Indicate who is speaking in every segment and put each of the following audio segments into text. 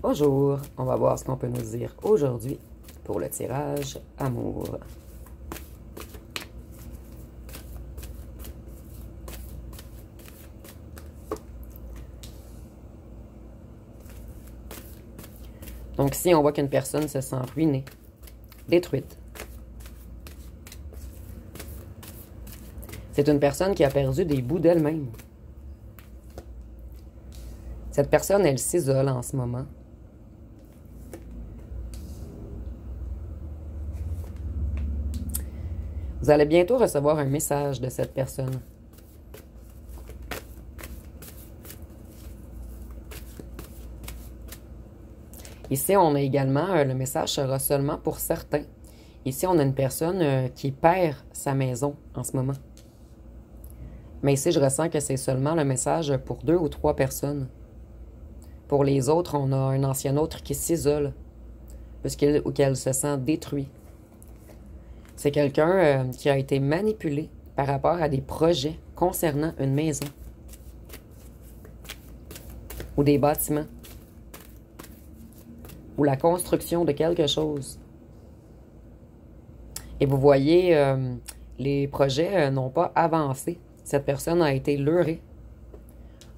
Speaker 1: Bonjour, on va voir ce qu'on peut nous dire aujourd'hui pour le tirage amour. Donc ici, on voit qu'une personne se sent ruinée, détruite. C'est une personne qui a perdu des bouts d'elle-même. Cette personne, elle s'isole en ce moment. Vous allez bientôt recevoir un message de cette personne. Ici, on a également, le message sera seulement pour certains. Ici, on a une personne qui perd sa maison en ce moment. Mais ici, je ressens que c'est seulement le message pour 2 ou 3 personnes. Pour les autres, on a un ancien autre qui s'isole, puisqu'il ou qu'elle se sent détruit. C'est quelqu'un qui a été manipulé par rapport à des projets concernant une maison ou des bâtiments ou la construction de quelque chose. Et vous voyez, les projets n'ont pas avancé. Cette personne a été leurrée.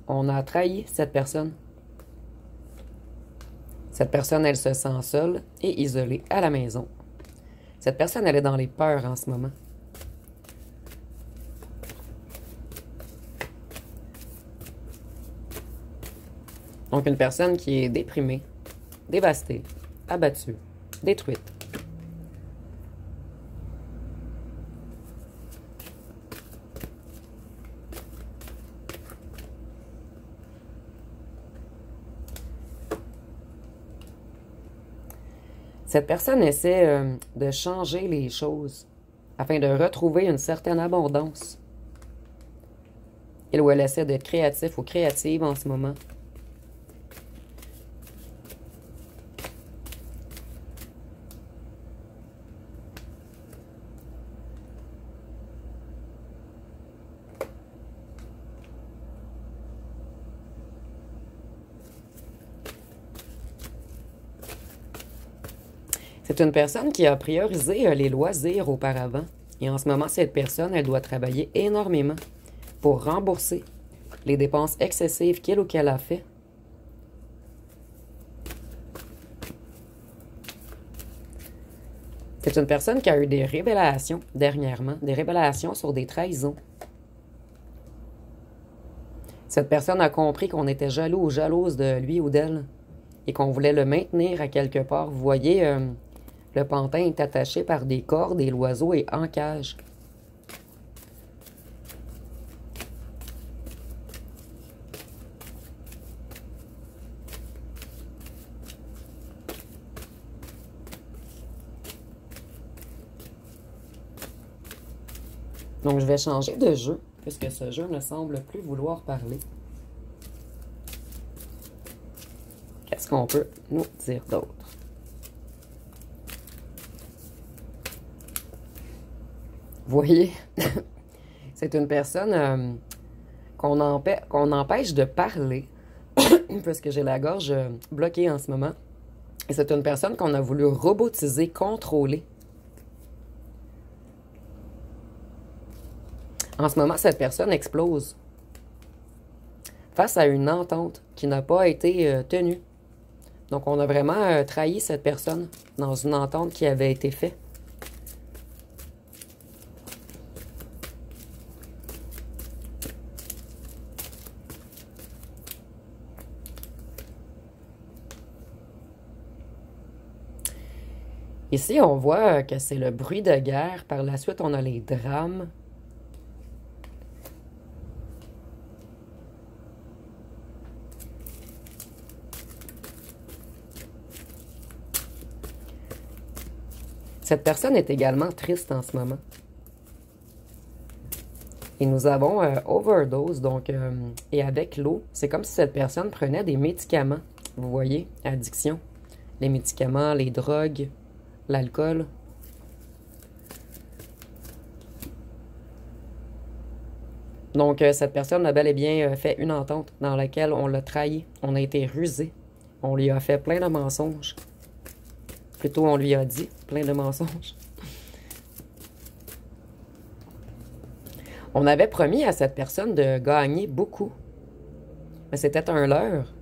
Speaker 1: On a trahi cette personne. Cette personne, elle se sent seule et isolée à la maison. Cette personne, elle est dans les peurs en ce moment. Donc, une personne qui est déprimée, dévastée, abattue, détruite. Cette personne essaie de changer les choses afin de retrouver une certaine abondance. Il ou elle essaie d'être créatif ou créative en ce moment. C'est une personne qui a priorisé les loisirs auparavant. Et en ce moment, cette personne, elle doit travailler énormément pour rembourser les dépenses excessives qu'il ou qu'elle a fait. C'est une personne qui a eu des révélations dernièrement, des révélations sur des trahisons. Cette personne a compris qu'on était jaloux ou jalouse de lui ou d'elle et qu'on voulait le maintenir à quelque part. Vous voyez, le pantin est attaché par des cordes et l'oiseau est en cage. Donc, je vais changer de jeu, puisque ce jeu ne semble plus vouloir parler. Qu'est-ce qu'on peut nous dire d'autre? Vous voyez, c'est une personne qu'on empêche de parler, puisque j'ai la gorge bloquée en ce moment. Et c'est une personne qu'on a voulu robotiser, contrôler. En ce moment, cette personne explose face à une entente qui n'a pas été tenue. Donc, on a vraiment trahi cette personne dans une entente qui avait été faite. Ici, on voit que c'est le bruit de guerre. Par la suite, on a les drames. Cette personne est également triste en ce moment. Et nous avons overdose, donc, et avec l'eau, c'est comme si cette personne prenait des médicaments. Vous voyez, addiction. Les médicaments, les drogues, l'alcool. Donc, cette personne a bel et bien fait une entente dans laquelle on l'a trahi. On a été rusé On lui a fait plein de mensonges. Plutôt, on lui a dit plein de mensonges. On avait promis à cette personne de gagner beaucoup. Mais c'était un leurre.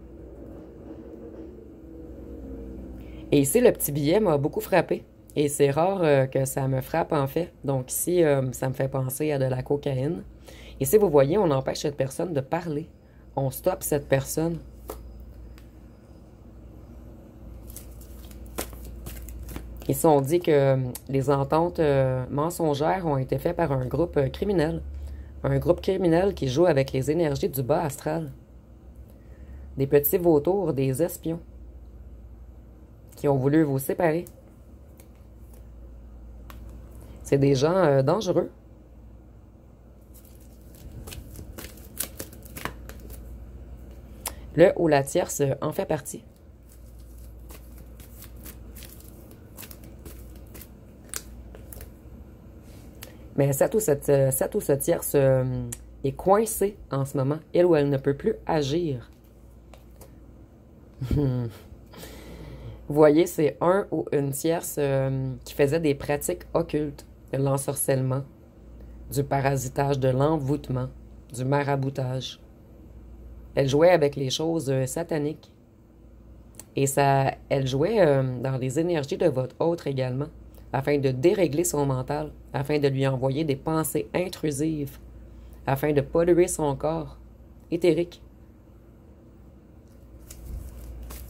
Speaker 1: Et ici, le petit billet m'a beaucoup frappé. Et c'est rare que ça me frappe, en fait. Donc ici, ça me fait penser à de la cocaïne. Ici, vous voyez, on empêche cette personne de parler. On stoppe cette personne. Ici, on dit que les ententes mensongères ont été faites par un groupe criminel. Un groupe criminel qui joue avec les énergies du bas astral. Des petits vautours, des espions qui ont voulu vous séparer. C'est des gens dangereux. Le ou la tierce en fait partie. Mais cette ou ce tierce est coincée en ce moment. Elle ou elle ne peut plus agir. Vous voyez, c'est un ou une tierce qui faisait des pratiques occultes, de l'ensorcellement, du parasitage, de l'envoûtement, du maraboutage. Elle jouait avec les choses sataniques. Et ça, elle jouait dans les énergies de votre autre également, afin de dérégler son mental, afin de lui envoyer des pensées intrusives, afin de polluer son corps éthérique.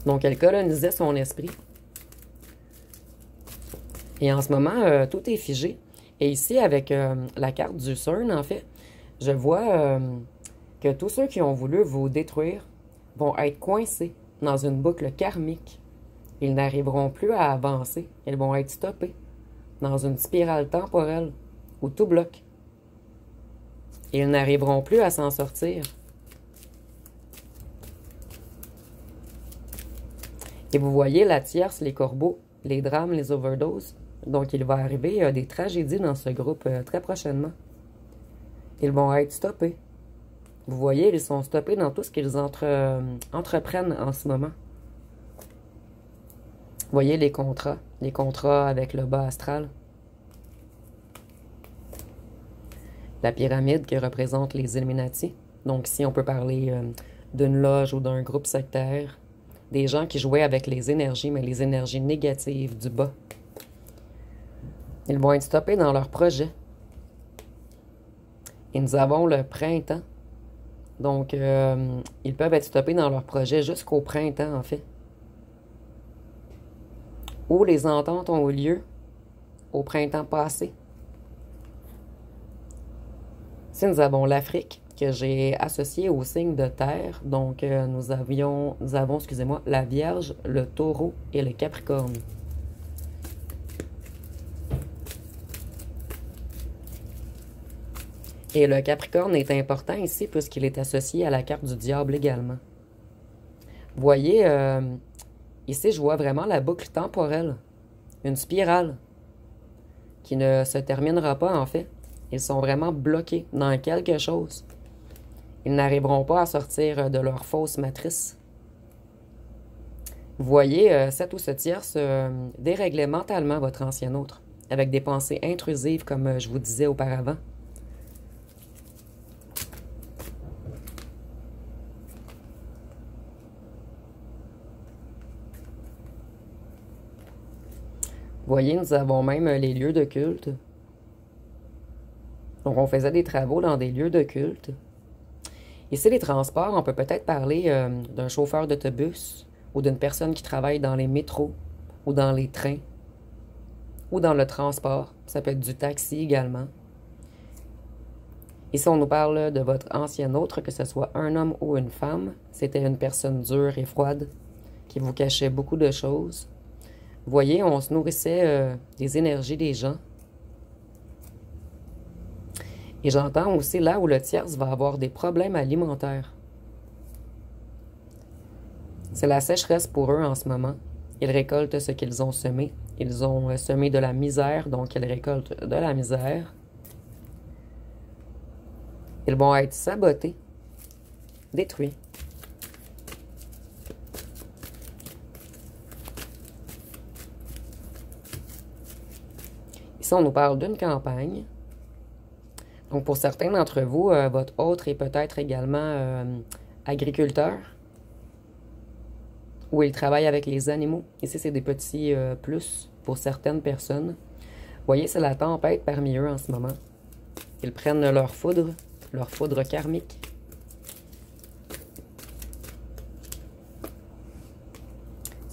Speaker 1: Donc, elle colonisait son esprit. Et en ce moment, tout est figé. Et ici, avec la carte du CERN, en fait, je vois que tous ceux qui ont voulu vous détruire vont être coincés dans une boucle karmique. Ils n'arriveront plus à avancer. Ils vont être stoppés dans une spirale temporelle où tout bloque. Ils n'arriveront plus à s'en sortir. Et vous voyez la tierce, les corbeaux, les drames, les overdoses. Donc, il va arriver des tragédies dans ce groupe très prochainement. Ils vont être stoppés. Vous voyez, ils sont stoppés dans tout ce qu'ils entreprennent en ce moment. Vous voyez les contrats avec le bas astral. La pyramide qui représente les Illuminati. Donc, ici, on peut parler d'une loge ou d'un groupe sectaire. Des gens qui jouaient avec les énergies, mais les énergies négatives du bas. Ils vont être stoppés dans leurs projets. Et nous avons le printemps. Donc, ils peuvent être stoppés dans leurs projets jusqu'au printemps, en fait. Où les ententes ont eu lieu au printemps passé. Ici, nous avons l'Afrique, que j'ai associée au signe de terre. Donc, nous avons, excusez-moi, la Vierge, le Taureau et le Capricorne. Et le Capricorne est important ici puisqu'il est associé à la carte du diable également. Vous voyez, ici, je vois vraiment la boucle temporelle. Une spirale qui ne se terminera pas, en fait. Ils sont vraiment bloqués dans quelque chose. Ils n'arriveront pas à sortir de leur fausse matrice. Vous voyez, cette ou ce tierce déréglait mentalement votre ancien autre, avec des pensées intrusives, comme je vous disais auparavant. Vous voyez, nous avons même les lieux de culte. Donc, on faisait des travaux dans des lieux de culte. Ici, les transports, on peut peut-être parler d'un chauffeur d'autobus ou d'une personne qui travaille dans les métros ou dans les trains ou dans le transport. Ça peut être du taxi également. Ici, on nous parle de votre ancien autre, que ce soit un homme ou une femme. C'était une personne dure et froide qui vous cachait beaucoup de choses. Vous voyez, on se nourrissait des énergies des gens. Et j'entends aussi là où le tierce va avoir des problèmes alimentaires. C'est la sécheresse pour eux en ce moment. Ils récoltent ce qu'ils ont semé. Ils ont semé de la misère, donc ils récoltent de la misère. Ils vont être sabotés, détruits. Ici, on nous parle d'une campagne. Donc, pour certains d'entre vous, votre autre est peut-être également agriculteur ou il travaille avec les animaux. Ici, c'est des petits plus pour certaines personnes. Vous voyez, c'est la tempête parmi eux en ce moment. Ils prennent leur foudre karmique.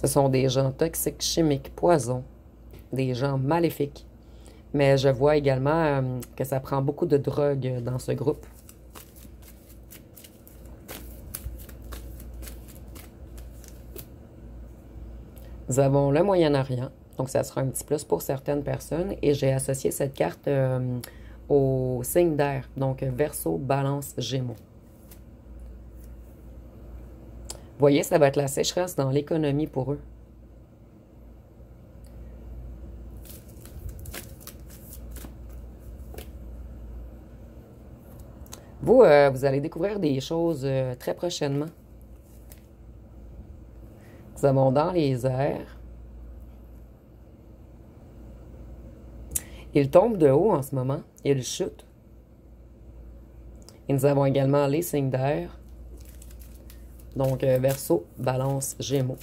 Speaker 1: Ce sont des gens toxiques, chimiques, poisons, des gens maléfiques. Mais je vois également que ça prend beaucoup de drogue dans ce groupe. Nous avons le Moyen-Orient, donc ça sera un petit plus pour certaines personnes. Et j'ai associé cette carte au signe d'air, donc Verseau, Balance, Gémeaux. Vous voyez, ça va être la sécheresse dans l'économie pour eux. Vous, vous allez découvrir des choses très prochainement. Nous avons dans les airs. Il tombe de haut en ce moment. Il chute. Et nous avons également les signes d'air. Donc, Verseau, Balance, Gémeaux.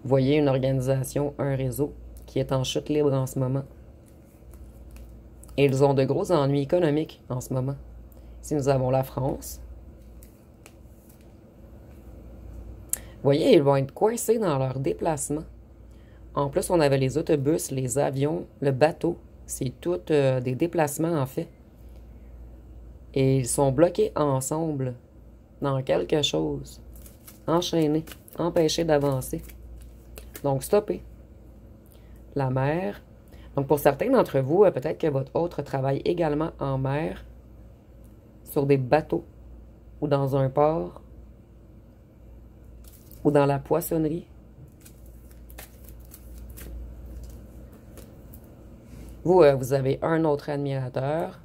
Speaker 1: Vous voyez une organisation, un réseau qui est en chute libre en ce moment. Et ils ont de gros ennuis économiques en ce moment. Ici, nous avons la France. Vous voyez, ils vont être coincés dans leur déplacement. En plus, on avait les autobus, les avions, le bateau. C'est tout des déplacements, en fait. Et ils sont bloqués ensemble dans quelque chose. Enchaînés, empêchés d'avancer. Donc, stoppez. La mer. Donc, pour certains d'entre vous, peut-être que votre autre travaille également en mer, sur des bateaux, ou dans un port, ou dans la poissonnerie. Vous, vous avez un autre admirateur.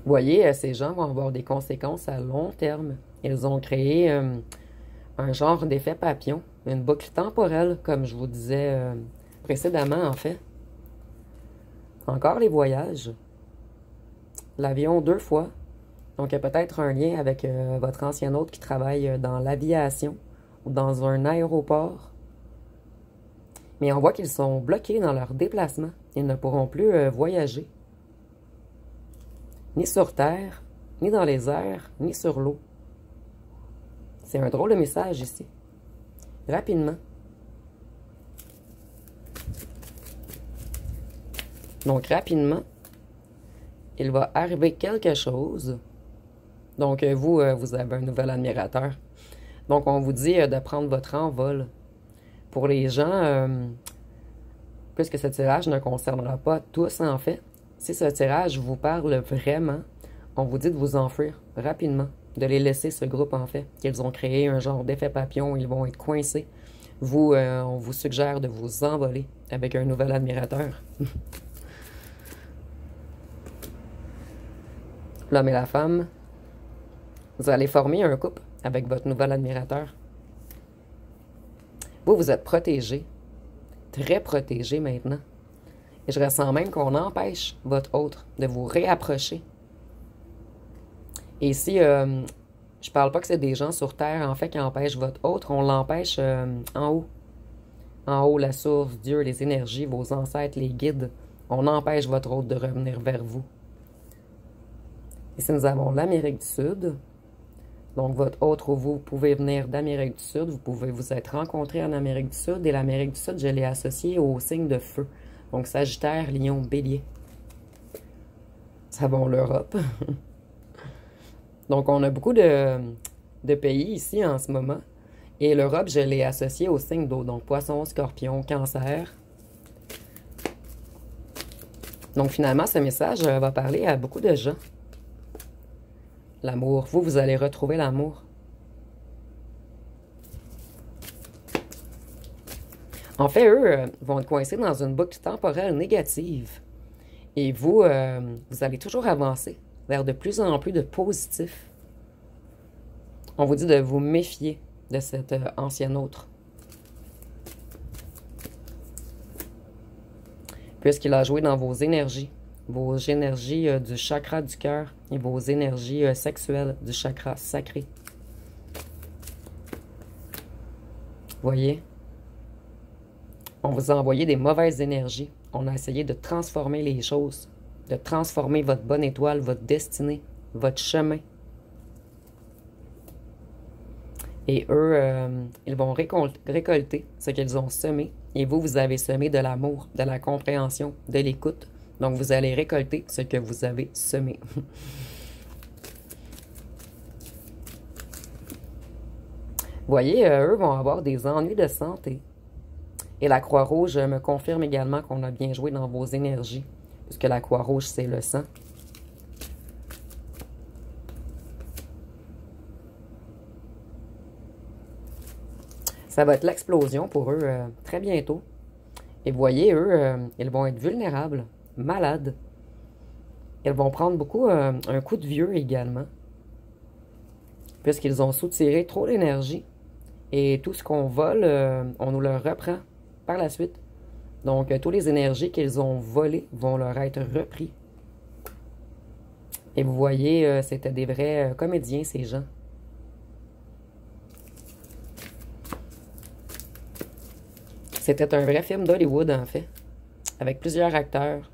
Speaker 1: Vous voyez, ces gens vont avoir des conséquences à long terme. Ils ont créé un genre d'effet papillon, une boucle temporelle, comme je vous disais précédemment, en fait. Encore les voyages. L'avion 2 fois. Donc, il y a peut-être un lien avec votre ancien hôte qui travaille dans l'aviation ou dans un aéroport. Mais on voit qu'ils sont bloqués dans leur déplacement. Ils ne pourront plus voyager. Ni sur terre, ni dans les airs, ni sur l'eau. C'est un drôle de message ici. Rapidement. Donc, rapidement, il va arriver quelque chose. Donc, vous, vous avez un nouvel admirateur. Donc, on vous dit de prendre votre envol. Pour les gens, puisque ce tirage ne concernera pas tous, en fait, si ce tirage vous parle vraiment, on vous dit de vous enfuir rapidement, de les laisser, ce groupe, en fait, qu'ils ont créé un genre d'effet papillon, où ils vont être coincés. Vous, on vous suggère de vous envoler avec un nouvel admirateur. L'homme et la femme, vous allez former un couple avec votre nouvel admirateur. Vous, vous êtes protégé, très protégé maintenant. Et je ressens même qu'on empêche votre autre de vous réapprocher. Et ici, je parle pas que c'est des gens sur Terre, en fait, qui empêchent votre autre. On l'empêche en haut. En haut, la source, Dieu, les énergies, vos ancêtres, les guides. On empêche votre autre de revenir vers vous. Ici, nous avons l'Amérique du Sud. Donc, votre autre ou vous pouvez venir d'Amérique du Sud. Vous pouvez vous être rencontrés en Amérique du Sud. Et l'Amérique du Sud, je l'ai associé au signe de feu. Donc, Sagittaire, Lion, Bélier. Nous avons l'Europe. Donc, on a beaucoup de pays ici en ce moment. Et l'Europe, je l'ai associé au signe d'eau. Donc, Poisson, Scorpion, Cancer. Donc, finalement, ce message va parler à beaucoup de gens. L'amour. Vous, vous allez retrouver l'amour. En fait, eux vont être coincés dans une boucle temporelle négative. Et vous, vous allez toujours avancer vers de plus en plus de positif. On vous dit de vous méfier de cet ancien autre. Puisqu'il a joué dans vos énergies du chakra du cœur et vos énergies sexuelles du chakra sacré. Voyez? On vous a envoyé des mauvaises énergies. On a essayé de transformer les choses, de transformer votre bonne étoile, votre destinée, votre chemin. Et eux, ils vont récolter ce qu'ils ont semé. Et vous, vous avez semé de l'amour, de la compréhension, de l'écoute. Donc, vous allez récolter ce que vous avez semé. Voyez, eux vont avoir des ennuis de santé. Et la Croix-Rouge me confirme également qu'on a bien joué dans vos énergies, puisque la Croix-Rouge, c'est le sang. Ça va être l'explosion pour eux très bientôt. Et vous voyez, eux, ils vont être vulnérables, malades. Ils vont prendre beaucoup un coup de vieux également, puisqu'ils ont soutiré trop d'énergie. Et tout ce qu'on vole, on nous le reprend par la suite. Donc, toutes les énergies qu'ils ont volées vont leur être repris. Et vous voyez, c'était des vrais comédiens, ces gens. C'était un vrai film d'Hollywood, en fait, avec plusieurs acteurs.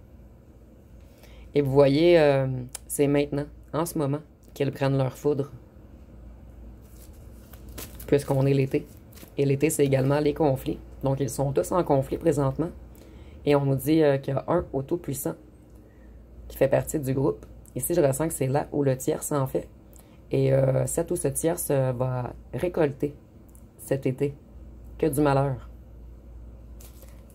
Speaker 1: Et vous voyez, c'est maintenant, en ce moment, qu'ils prennent leur foudre. Puisqu'on est l'été. Et l'été, c'est également les conflits. Donc, ils sont tous en conflit présentement. Et on nous dit qu'il y a un au tout-puissant qui fait partie du groupe. Ici, je ressens que c'est là où le tierce en fait. Et cette ou ce tierce va récolter cet été. Que du malheur.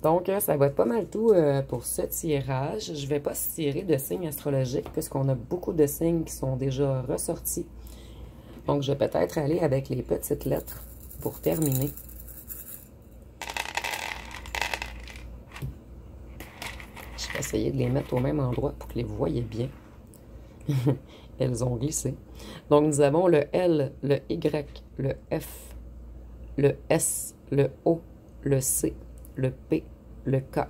Speaker 1: Donc, ça va être pas mal tout pour ce tirage. Je ne vais pas tirer de signes astrologiques puisqu'on a beaucoup de signes qui sont déjà ressortis. Donc, je vais peut-être aller avec les petites lettres pour terminer. Je vais essayer de les mettre au même endroit pour que vous voyez bien. Elles ont glissé. Donc, nous avons le L, le Y, le F, le S, le O, le C, le P, le K,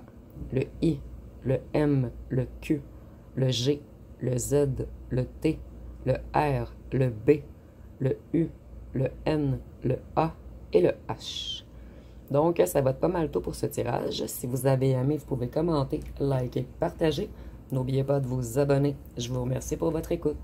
Speaker 1: le I, le M, le Q, le G, le Z, le T, le R, le B, le U, le N, le A et le H. Donc, ça va être pas mal tôt pour ce tirage. Si vous avez aimé, vous pouvez commenter, liker, partager. N'oubliez pas de vous abonner. Je vous remercie pour votre écoute.